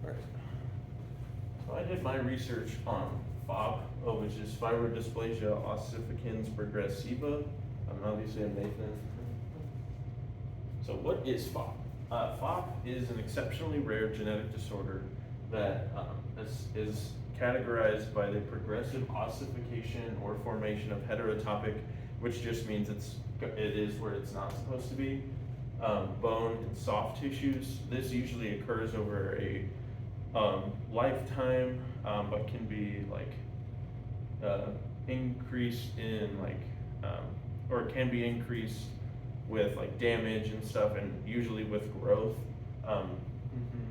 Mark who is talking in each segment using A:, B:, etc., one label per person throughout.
A: Alright. So I did my research on FOP, which is fibrodysplasia ossificans progressiva. Obviously I'm Nathan. So what is FOP? FOP is an exceptionally rare genetic disorder that is categorized by the progressive ossification or formation of heterotopic, which just means it is where it's not supposed to be, bone and soft tissues. This usually occurs over a lifetime, but can be increased in or it can be increased with damage and stuff, and usually with growth.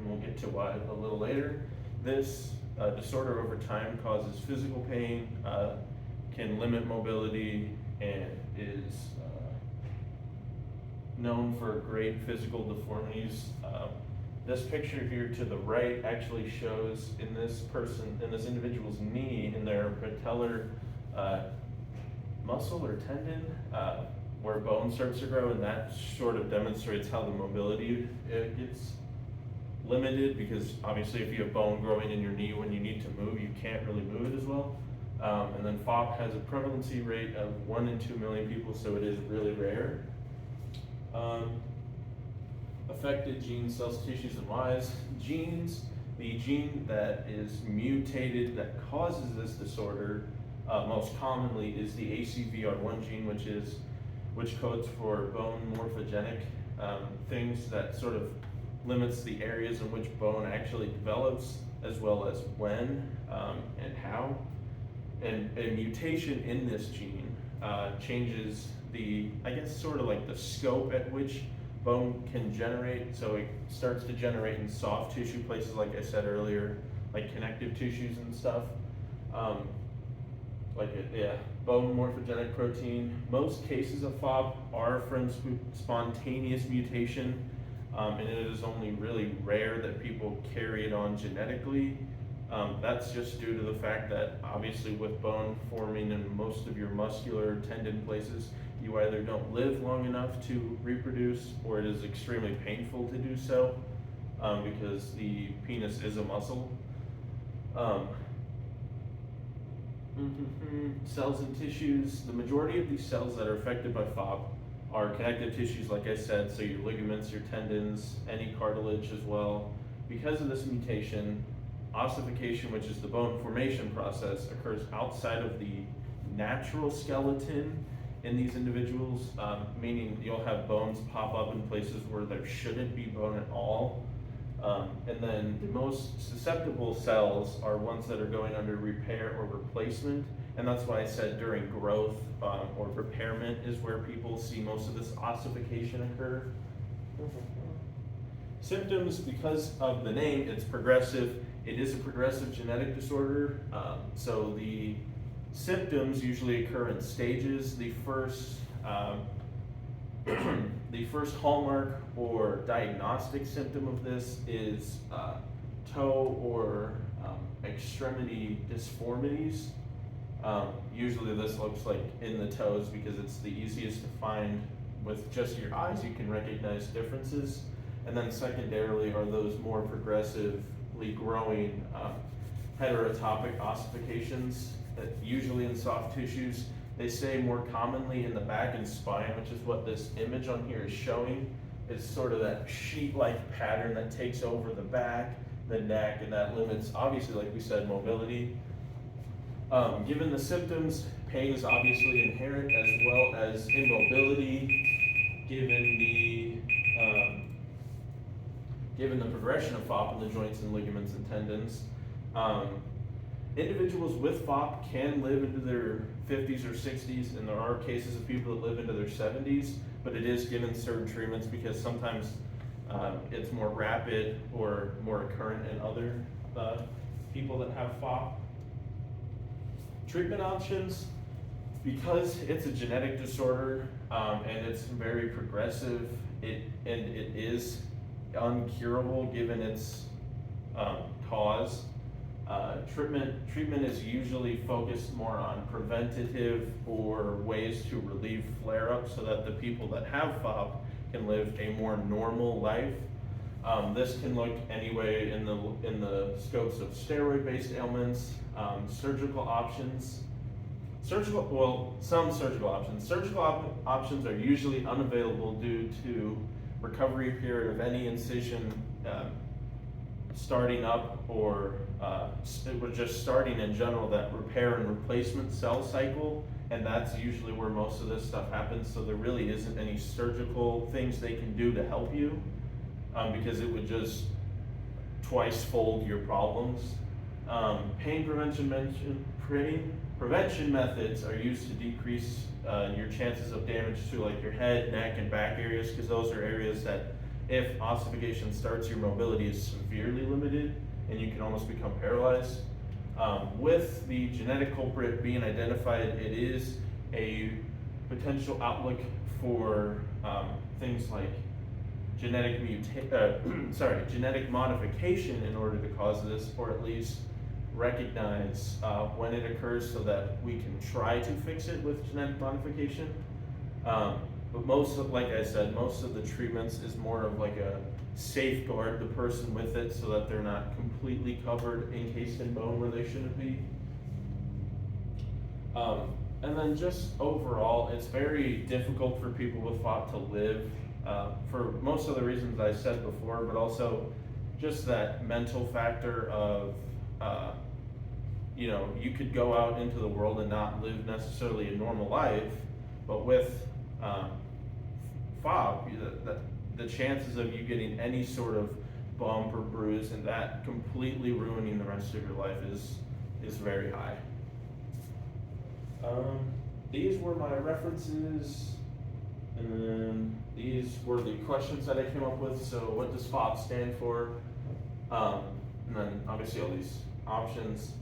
A: We'll get to why a little later. This disorder over time causes physical pain, can limit mobility, and is known for great physical deformities. This picture here to the right actually shows in this individual's knee, in their patellar muscle or tendon, where bone starts to grow, and that sort of demonstrates how the mobility gets limited, because obviously if you have bone growing in your knee when you need to move, you can't really move it as well. And then FOP has a prevalency rate of 1 in 2 million people, so it is really rare. Affected genes, cells, tissues, and whys. Genes, the gene that is mutated that causes this disorder most commonly is the ACVR1 gene, which codes for bone morphogenic things, that sort of limits the areas in which bone actually develops, as well as when and how. And a mutation in this gene changes the scope at which bone can generate. So it starts to generate in soft tissue places, like I said earlier, like connective tissues and stuff. Bone morphogenic protein. Most cases of FOP are from spontaneous mutation, and it is only really rare that people carry it on genetically. That's just due to the fact that obviously with bone forming in most of your muscular tendon places, you either don't live long enough to reproduce, or it is extremely painful to do so, because the penis is a muscle. Cells and tissues. The majority of these cells that are affected by FOP are connective tissues, like I said, so your ligaments, your tendons, any cartilage as well. Because of this mutation, ossification, which is the bone formation process, occurs outside of the natural skeleton in these individuals, meaning you'll have bones pop up in places where there shouldn't be bone at all. And then the most susceptible cells are ones that are going under repair or replacement, and that's why I said during growth or repairment is where people see most of this ossification occur. Symptoms, because of the name, it's progressive. It is a progressive genetic disorder, so the symptoms usually occur in stages. The first hallmark or diagnostic symptom of this is toe or extremity disformities. Usually this looks like in the toes, because it's the easiest to find. With just your eyes, you can recognize differences. And then secondarily are those more progressively growing heterotopic ossifications, usually in soft tissues. They say more commonly in the back and spine, which is what this image on here is showing. It's sort of that sheet-like pattern that takes over the back, the neck, and that limits, obviously, like we said, mobility. Given the symptoms, pain is obviously inherent, as well as immobility, given the progression of FOP in the joints and ligaments and tendons. Individuals with FOP can live into their 50s or 60s, and there are cases of people that live into their 70s, but it is given certain treatments, because sometimes it's more rapid or more occurrent in other people that have FOP. Treatment options, because it's a genetic disorder and it's very progressive, it is uncurable given its cause. Treatment is usually focused more on preventative or ways to relieve flare-ups, so that the people that have FOP can live a more normal life. This can look anyway in the scopes of steroid-based ailments, surgical options. Some surgical options. Options are usually unavailable due to recovery period of any incision starting up or just starting in general, that repair and replacement cell cycle, and that's usually where most of this stuff happens. So there really isn't any surgical things they can do to help you, because it would just twice fold your problems. Pain prevention methods are used to decrease your chances of damage to like your head, neck, and back areas, because those are areas that if ossification starts, your mobility is severely limited and you can almost become paralyzed. With the genetic culprit being identified, it is a potential outlook for things like genetic modification in order to cause this, or at least recognize when it occurs so that we can try to fix it with genetic modification. But like I said, most of the treatments is more of like a safeguard the person with it so that they're not completely covered, encased in bone where they shouldn't be. And then just overall, it's very difficult for people with FOP to live for most of the reasons I said before, but also just that mental factor of, you could go out into the world and not live necessarily a normal life, but with FOP, the chances of you getting any sort of bump or bruise and that completely ruining the rest of your life is very high. These were my references, and then these were the questions that I came up with. So what does FOP stand for? And then obviously all these options.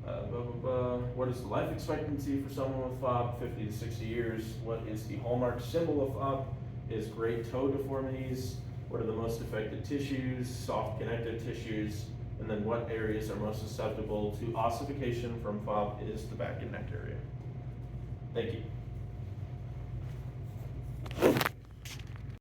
A: What is the life expectancy for someone with FOP? 50 to 60 years. What is the hallmark symbol of FOP? Is great toe deformities. What are the most affected tissues, soft connective tissues, and then what areas are most susceptible to ossification from FOP is the back and neck area. Thank you.